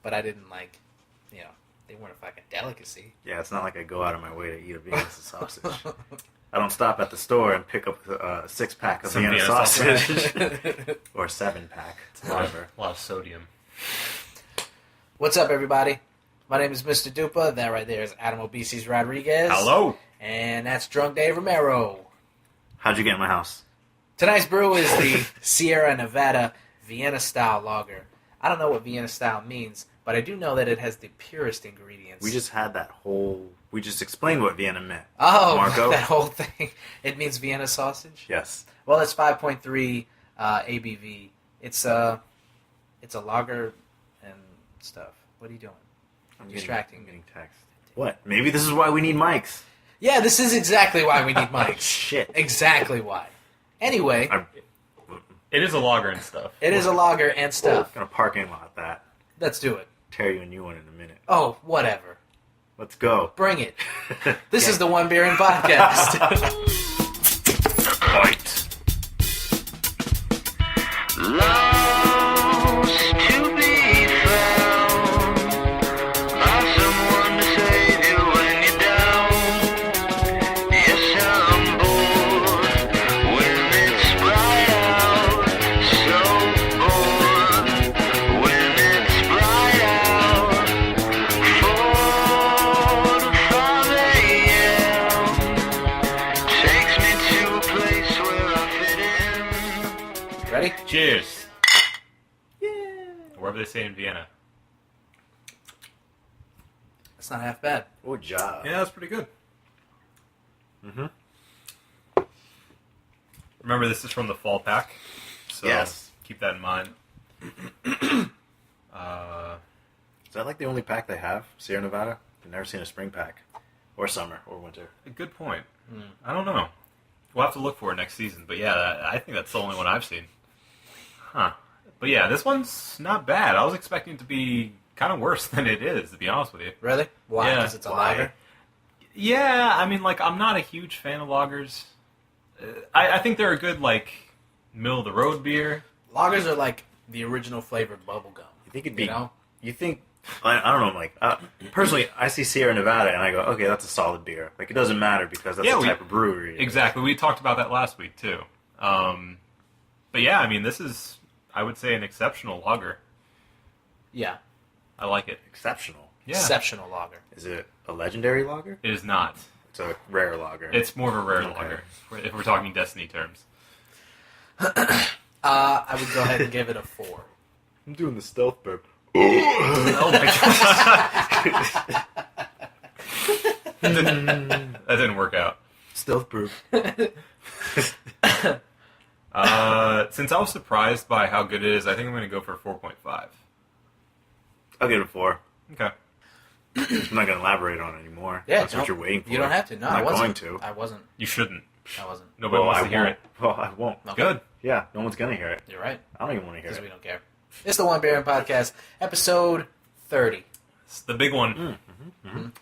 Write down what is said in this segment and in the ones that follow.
but I didn't they weren't a fucking delicacy. Yeah, it's not like I go out of my way to eat a Vienna sausage. I don't stop at the store and pick up a 6-pack of Vienna sausage. Or a 7-pack, whatever. A lot of sodium. What's up, everybody? My name is Mr. Dupa. That right there is Adam Obeses Rodriguez. Hello. And that's Drunk Dave Romero. How'd you get in my house? Tonight's brew is the Sierra Nevada Vienna-style lager. I don't know what Vienna-style means, but I do know that it has the purest ingredients. We just had we just explained what Vienna meant. Oh, Marco? That whole thing. It means Vienna sausage? Yes. Well, it's 5.3 ABV. It's a lager and stuff. What are you doing? I'm distracting getting text. What? Maybe this is why we need mics. Yeah, this is exactly why we need mics. Shit. Exactly why. Anyway. It is a lager and stuff. It is a lager and stuff. Gonna parking lot that. Let's do it. Tear you a new one in a minute. Oh, whatever. Let's go. Bring it. This is the One Beer In Podcast. Fight. Lost to be found by someone to save you when you're down. Yes, I'm bored when it's bright out. So bored when it's bright out. 4 to 5 a.m. takes me to a place where I fit in. Ready? Cheers. Whatever they say in Vienna. That's not half bad. Good job. Yeah, that's pretty good. Mm-hmm. Remember, this is from the fall pack, so Yes. keep that in mind. Is that like the only pack they have? Sierra Nevada? I've never seen a spring pack. Or summer. Or winter. A good point. I don't know. We'll have to look for it next season, but yeah, I think that's the only one I've seen. Huh. But yeah, this one's not bad. I was expecting it to be kind of worse than it is, to be honest with you. Really? Why? Yeah. Because it's a Why? lager? Yeah, I mean, I'm not a huge fan of lagers. I think they're a good, middle-of-the-road beer. Lagers are like the original flavored bubble gum. You think it'd be... You know? You think... I don't know, personally, I see Sierra Nevada and I go, okay, that's a solid beer. It doesn't matter because that's the type of brewery. Exactly. We talked about that last week, too. But yeah, I mean, this is, I would say, an exceptional lager. Yeah. I like it. Exceptional. Yeah. Exceptional lager. Is it a legendary lager? It is not. It's a rare lager. It's more of a rare Okay. lager, if we're talking Destiny terms. I would go ahead and give it a 4. I'm doing the stealth burp. Oh my god. That didn't work out. Stealth burp. Since I was surprised by how good it is, I think I'm going to go for 4.5. I'll give it a 4. Okay. I'm not going to elaborate on it anymore. Yeah, That's what you're waiting for. You don't have to. No, I'm I not wasn't. going to. I wasn't. You shouldn't. I wasn't. Nobody wants I to hear won't. it. Well, I won't. Okay. Good. Yeah, no one's going to hear it. You're right. I don't even want to hear Because it. we don't care. It's the One Beer In Podcast, episode 30. It's the big one.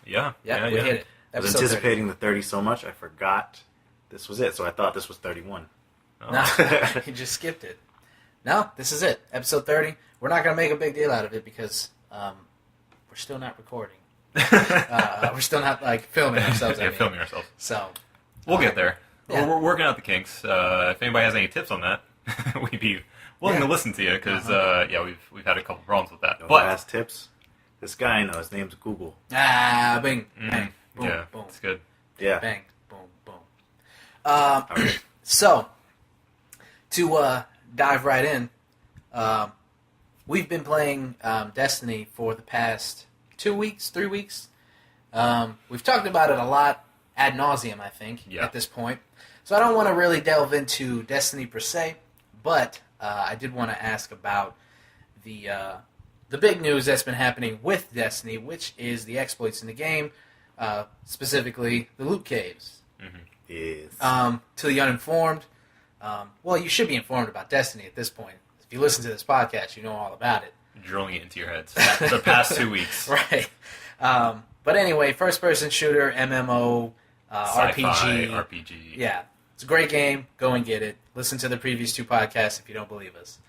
Yeah. Yeah, we hit it. I was Episode anticipating the 30 so much, I forgot this was it. So I thought this was 31. Oh. No, you just skipped it. No, this is it. Episode 30. We're not going to make a big deal out of it because we're still not recording. We're still not filming ourselves. Yeah, filming ourselves. So We'll get there. Yeah. We're working out the kinks. If anybody has any tips on that, we'd be willing to listen to you because we've had a couple problems with that. No But last tips. This guy I know, his name's Google. bing, bang, boom, yeah, boom, it's good. Yeah. bang, boom, boom. So to dive right in, we've been playing Destiny for the past 2 weeks, 3 weeks. We've talked about it a lot ad nauseum, I think, at this point. So I don't want to really delve into Destiny per se, but I did want to ask about the big news that's been happening with Destiny, which is the exploits in the game, specifically the loot caves. Yes. To the uninformed, well, you should be informed about Destiny at this point. If you listen to this podcast, you know all about it. Drilling it into your heads the past 2 weeks. Right. But anyway, first-person shooter, MMO, Sci-fi, RPG. RPG. Yeah. It's a great game. Go and get it. Listen to the previous 2 podcasts if you don't believe us.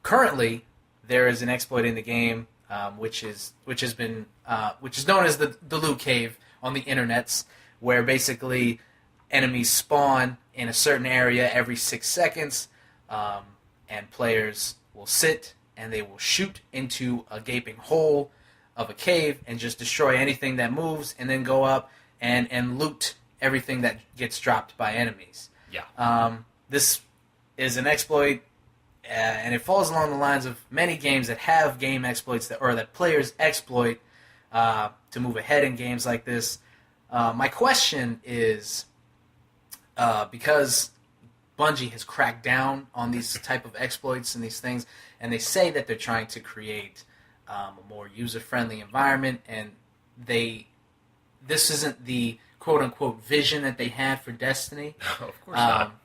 Currently, there is an exploit in the game which is known as the loot cave on the internets, where basically enemies spawn in a certain area every 6 seconds, and players will sit and they will shoot into a gaping hole of a cave and just destroy anything that moves, and then go up and loot everything that gets dropped by enemies. Yeah. This is an exploit, and it falls along the lines of many games that have game exploits that players exploit to move ahead in games like this. My question is, because Bungie has cracked down on these type of exploits and these things, and they say that they're trying to create a more user-friendly environment, and this isn't the quote-unquote vision that they had for Destiny. Of course not.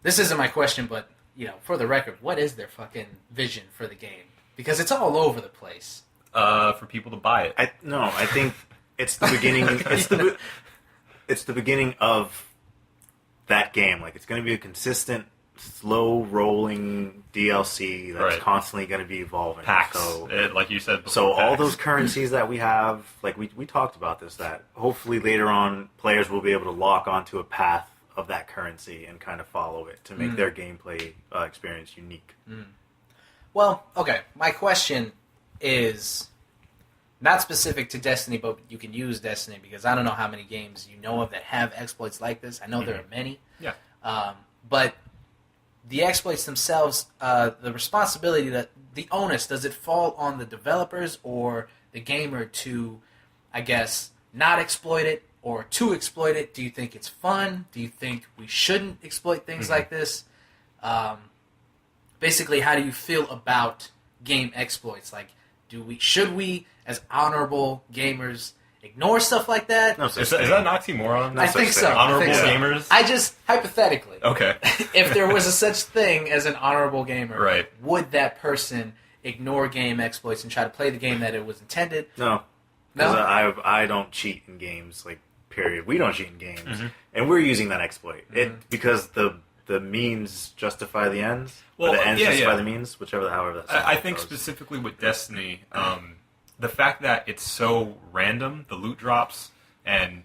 This isn't my question, but for the record, what is their fucking vision for the game? Because it's all over the place. For people to buy it. I think it's the beginning. It's the beginning of that game. Like, it's going to be a consistent, slow-rolling DLC that's constantly going to be evolving. Packs, so, like you said before. So all packs. those currencies that we have, like we talked about this, that hopefully later on players will be able to lock onto a path of that currency and kind of follow it to make their gameplay experience unique. Well, okay. My question is not specific to Destiny, but you can use Destiny, because I don't know how many games you know of that have exploits like this. I know there are many. Yeah. But the exploits themselves, the responsibility, the onus, does it fall on the developers or the gamer to, I guess, not exploit it or to exploit it? Do you think it's fun? Do you think we shouldn't exploit things like this? Basically, how do you feel about game exploits? Like, should we, as honorable gamers, ignore stuff like that? No, Is that an oxymoron? I think so. Honorable I think so. gamers? I just, hypothetically, Okay. if there was a such thing as an honorable gamer, Right. would that person ignore game exploits and try to play the game that it was intended? No. No? Because I don't cheat in games, like, period. We don't cheat in games. And we're using that exploit. Because the means justify the ends, or the ends justify the means, however that's I think specifically with Destiny, the fact that it's so random, the loot drops, and,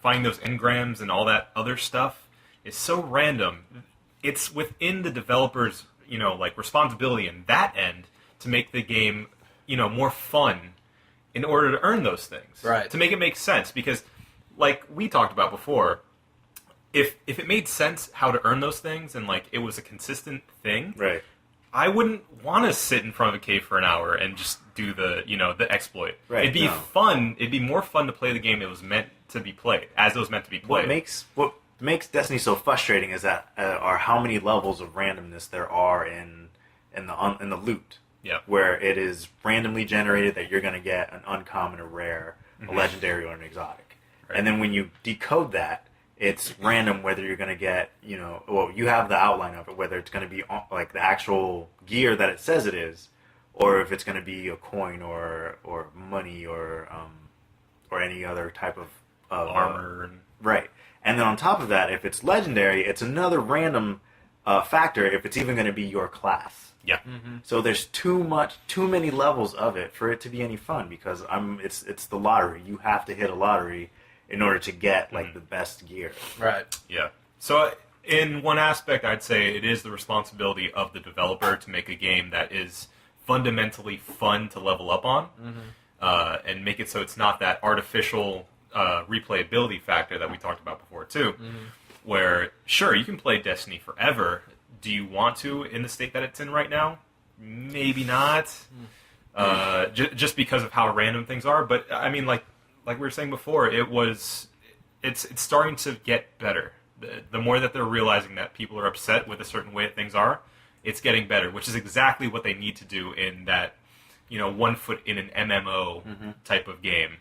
finding those engrams and all that other stuff is so random. It's within the developer's, responsibility in that end to make the game, more fun in order to earn those things. Right. To make it make sense, because, like we talked about before, if it made sense how to earn those things and, like, it was a consistent thing, right. I wouldn't want to sit in front of a cave for an hour and just do the exploit. Right, It'd be fun. It'd be more fun to play the game it was meant to be played, as it was meant to be played. What makes Destiny so frustrating is that are how many levels of randomness there are in the loot. Yeah. Where it is randomly generated that you're going to get an uncommon, a rare, a legendary, or an exotic. Right. And then when you decode that, it's random whether you're going to get, you have the outline of it, whether it's going to be like the actual gear that it says it is, or if it's going to be a coin or money or any other type of armor. Right. And then on top of that, if it's legendary, it's another random factor if it's even going to be your class. Yeah. So there's too many levels of it for it to be any fun, because it's the lottery. You have to hit a lottery in order to get, like, the best gear. Right. Yeah. So in one aspect, I'd say it is the responsibility of the developer to make a game that is fundamentally fun to level up on, and make it so it's not that artificial replayability factor that we talked about before, too, where, sure, you can play Destiny forever. Do you want to in the state that it's in right now? Maybe not. Just because of how random things are. But, I mean, like we were saying before, it's starting to get better. The more that they're realizing that people are upset with a certain way that things are, it's getting better, which is exactly what they need to do in that, 1 foot in an MMO type of game,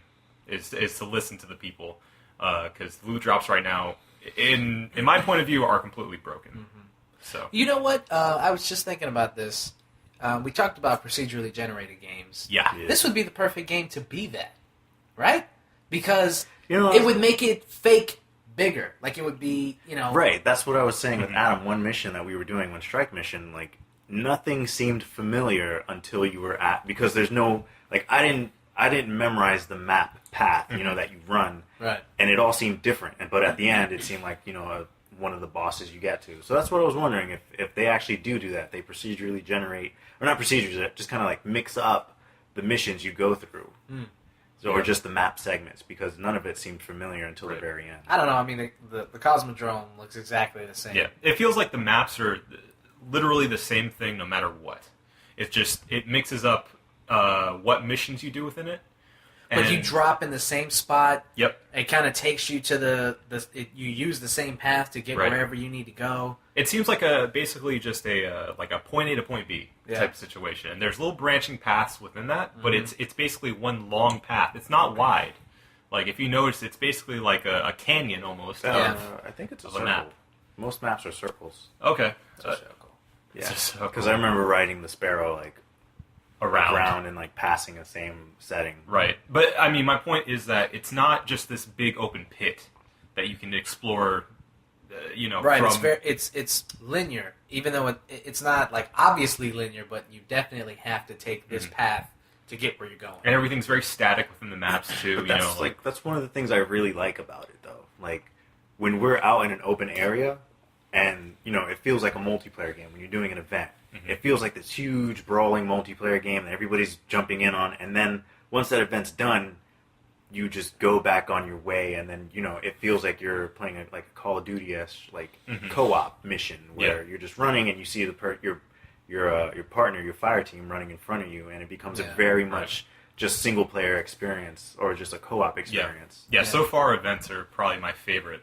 is to listen to the people. Because loot drops right now, in my point of view, are completely broken. So, you know what? I was just thinking about this. We talked about procedurally generated games. Yeah. This would be the perfect game to be that, right? Because You know, it would make it fake bigger. Like, it would be, you know... Right, that's what I was saying with Adam. One mission that we were doing, one strike mission, like, nothing seemed familiar until you were because there's no, like, I didn't memorize the map path, that you run. Right. And it all seemed different. But at the end, it seemed like, one of the bosses you get to. So that's what I was wondering, if they actually do that. They procedurally generate, or not procedures, just kind of like mix up the missions you go through. So, or just the map segments, because none of it seemed familiar until the very end. I don't know. I mean, the Cosmodrome looks exactly the same. Yeah, it feels like the maps are literally the same thing no matter what. It's just, it mixes up what missions you do within it. But you drop in the same spot. Yep. It kind of takes you to you use the same path to get wherever you need to go. It seems like basically just a point A to point B type of situation. And there's little branching paths within that, but it's basically one long path. It's not wide. Like, if you notice, it's basically like a canyon almost. I think it's a circle. map. Most maps are circles. Okay. It's a circle. Yeah, because I remember riding the Sparrow like around and like passing the same setting. Right, but I mean, my point is that it's not just this big open pit that you can explore. Right. From... It's linear, even though it's not like obviously linear, but you definitely have to take this path to get where you're going. And everything's very static within the maps too. That's one of the things I really like about it, though. Like, when we're out in an open area, and it feels like a multiplayer game when you're doing an event. It feels like this huge brawling multiplayer game that everybody's jumping in on, and then once that event's done, you just go back on your way, and then it feels like you're playing like a Call of Duty-esque co-op mission where you're just running and you see your partner, your fire team running in front of you, and it becomes a very much just single player experience or just a co-op experience. Yeah. So far events are probably my favorite.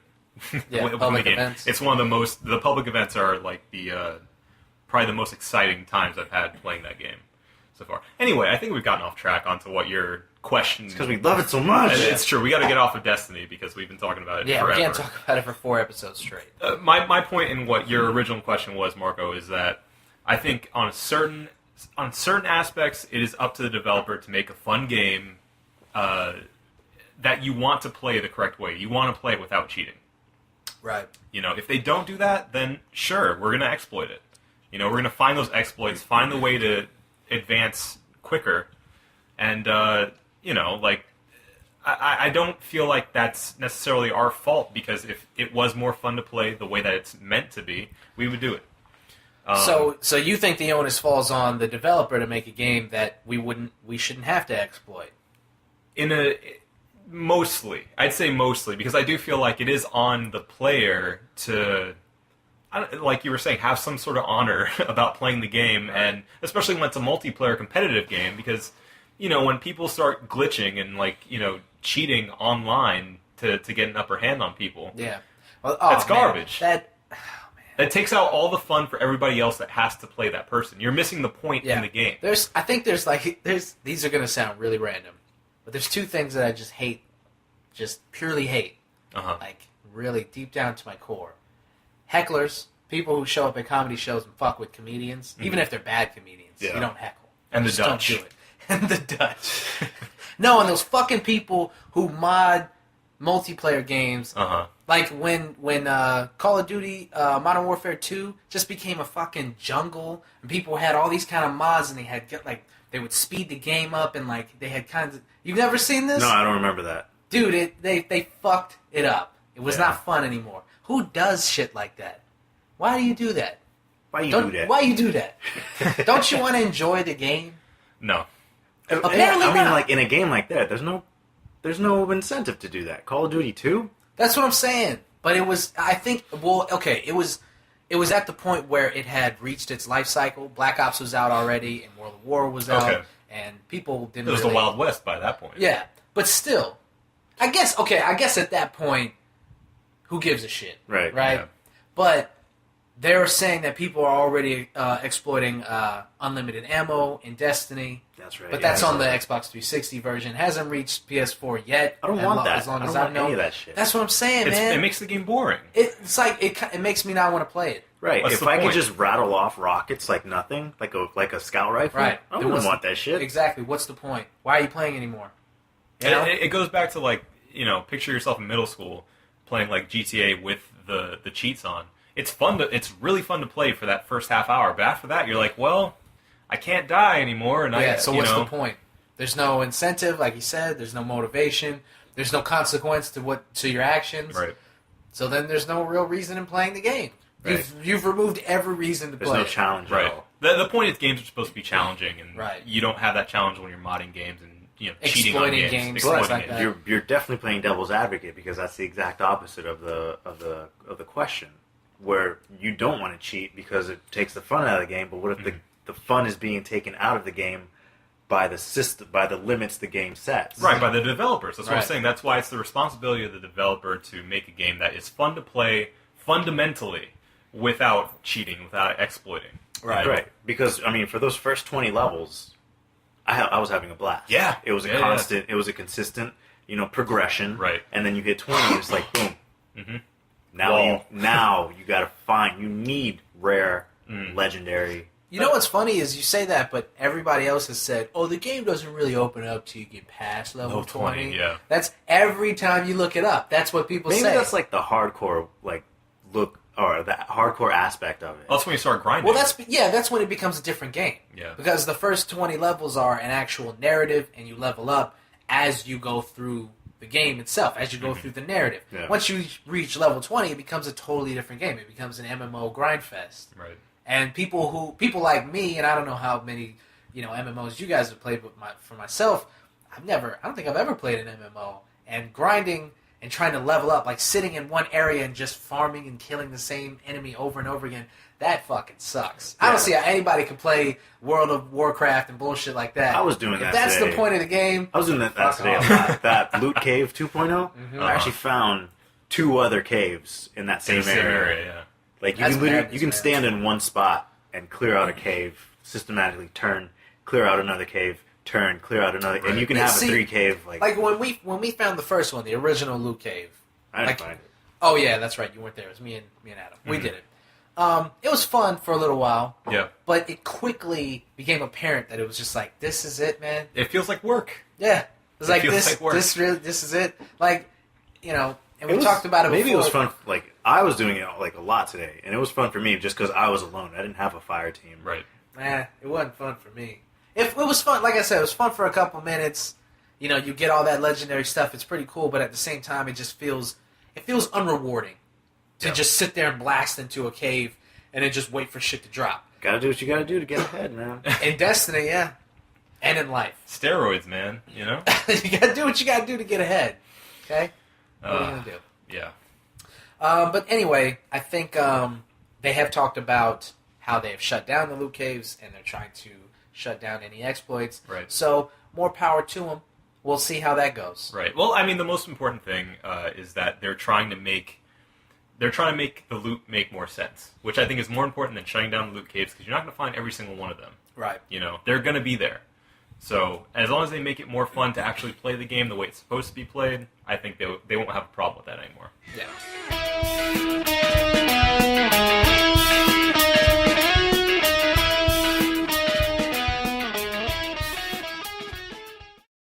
Public events. It's one of the public events are like probably the most exciting times I've had playing that game so far. Anyway, I think we've gotten off track onto what your question... Because we love it so much. It's true. We got to get off of Destiny because we've been talking about it forever. Yeah, we can't talk about it for 4 episodes straight. My point in what your original question was, Marco, is that I think on certain aspects, it is up to the developer to make a fun game that you want to play the correct way. You want to play it without cheating. Right. If they don't do that, then sure, we're going to exploit it. We're going to find those exploits, find the way to advance quicker, and, I don't feel like that's necessarily our fault, because if it was more fun to play the way that it's meant to be, we would do it. So you think the onus falls on the developer to make a game that we shouldn't have to exploit? Mostly. I'd say mostly, because I do feel like it is on the player to... like you were saying, have some sort of honor about playing the game, and especially when it's a multiplayer competitive game, because, when people start glitching and, cheating online to get an upper hand on people, that's garbage. That takes out all the fun for everybody else that has to play that person. You're missing the point in the game. I think there's these are going to sound really random, but there's 2 things that I just hate, just purely hate, like really deep down to my core. Hecklers, people who show up at comedy shows and fuck with comedians, even if they're bad comedians. You don't heckle. And the just Dutch. Don't do it. And the Dutch. No, and those fucking people who mod multiplayer games. Like when Call of Duty Modern Warfare 2 just became a fucking jungle, and people had all these kind of mods, and they would speed the game up, and they had kinds of... You've never seen this? No, I don't remember that. Dude, they fucked it up. It was not fun anymore. Who does shit like that? Why do you do that? Why you do that? Don't you want to enjoy the game? No. Apparently I mean, not. like, in a game like that, there's no incentive to do that. Call of Duty 2? That's what I'm saying. But it was, I think, it was at the point where it had reached its life cycle. Black Ops was out already, and World of War was out, and people didn't It was really... the Wild West by that point. Yeah, but still, I guess at that point, who gives a shit? Right. Yeah. But they're saying that people are already exploiting unlimited ammo in Destiny. That's right. But that's on the Xbox 360 version. It hasn't reached PS4 yet. I don't want that. As long I as don't I want know. any of that shit. That's what I'm saying, man. It makes the game boring. It's like it makes me not want to play it. Right. What's if the I point? could just rattle off rockets like nothing, like a scout rifle, Right. I wouldn't want that shit. Exactly. What's the point? Why are you playing anymore? You know? It goes back to picture yourself in middle school playing like GTA with the cheats on. it's really fun to play for that first half hour. But after that, you're like, well, I can't die anymore. And so what's the point? There's no incentive, like you said. There's no motivation. There's no consequence to your actions. Right. So then there's no real reason in playing the game. Right. You've removed every reason to There's play. no challenge Right. at all. The point is games are supposed to be challenging, and Right. you don't have that challenge when you're modding games and cheating on Exploiting games. games, Exploiting things like games. that. You're definitely playing devil's advocate because that's the exact opposite of the question, where you don't want to cheat because it takes the fun out of the game. But what if the fun is being taken out of the game by the system, by the limits the game sets? Right, by the developers. That's what I'm Right. saying. That's why it's the responsibility of the developer to make a game that is fun to play fundamentally without cheating, without exploiting. Right. Right. Because I mean, for those first 20 levels, I was having a blast. Yeah. It was a constant. It was a consistent, progression. Right. And then you hit 20, and it's like boom. Mm-hmm. Now you got to find. You need rare, legendary. You know what's funny is you say that, but everybody else has said, "Oh, the game doesn't really open up till you get past level 20." Yeah. That's every time you look it up. That's what people Maybe say. that's like the hardcore look or the hardcore aspect of it. Well, that's when you start grinding. Well, that's when it becomes a different game. Yeah. Because the first 20 levels are an actual narrative, and you level up as you go through the game itself, as you go through the narrative. Yeah. Once you reach level 20, it becomes a totally different game. It becomes an MMO grind fest. Right. And people like me, and I don't know how many MMOs you guys have played, but for myself, I don't think I've ever played an MMO. And grinding and trying to level up, like sitting in one area and just farming and killing the same enemy over and over again, that fucking sucks. I don't see how anybody can play World of Warcraft and bullshit like that. I was doing If that that's today. the point of the game. I was doing that Fuck today. off. That Loot Cave 2.0. I actually found 2 other caves in that same area. Yeah. Like you That's can literally, madness, you can man. stand in one spot and clear out a cave, systematically turn, clear out another cave, turn, clear out another, and you can Yeah, have see, a 3 cave. Like when we found the first one, the original Loot Cave. I didn't like- find it. Oh yeah, that's right. You weren't there. It was me and Adam. We did it. It was fun for a little while. Yeah. But it quickly became apparent that it was just like, this is it, man. It feels like work. Yeah. It was It like feels this. like work. This is it. Like, and we was- talked about it. Maybe before. it was fun. Like I was doing it like a lot today, and it was fun for me just because I was alone. I didn't have a fire team. Right. Nah, it wasn't fun for me. If it was fun, like I said, it was fun for a couple minutes. You get all that legendary stuff. It's pretty cool, but at the same time, it just feels unrewarding to Yeah. just sit there and blast into a cave and then just wait for shit to drop. Gotta do what you gotta do to get ahead, man. In Destiny, yeah, and in life, Steroids, man. You know. you gotta do what you gotta do to get ahead. Okay, what are you gonna do? Yeah. But anyway, I think they have talked about how they have shut down the loot caves and they're trying to shut down any exploits. Right. So more power to them. We'll see how that goes. Right. Well, I mean, the most important thing is that they're trying to make the loot make more sense, which I think is more important than shutting down the loot caves because you're not going to find every single one of them. Right. They're going to be there. So as long as they make it more fun to actually play the game the way it's supposed to be played, I think they won't have a problem with that anymore. Yeah.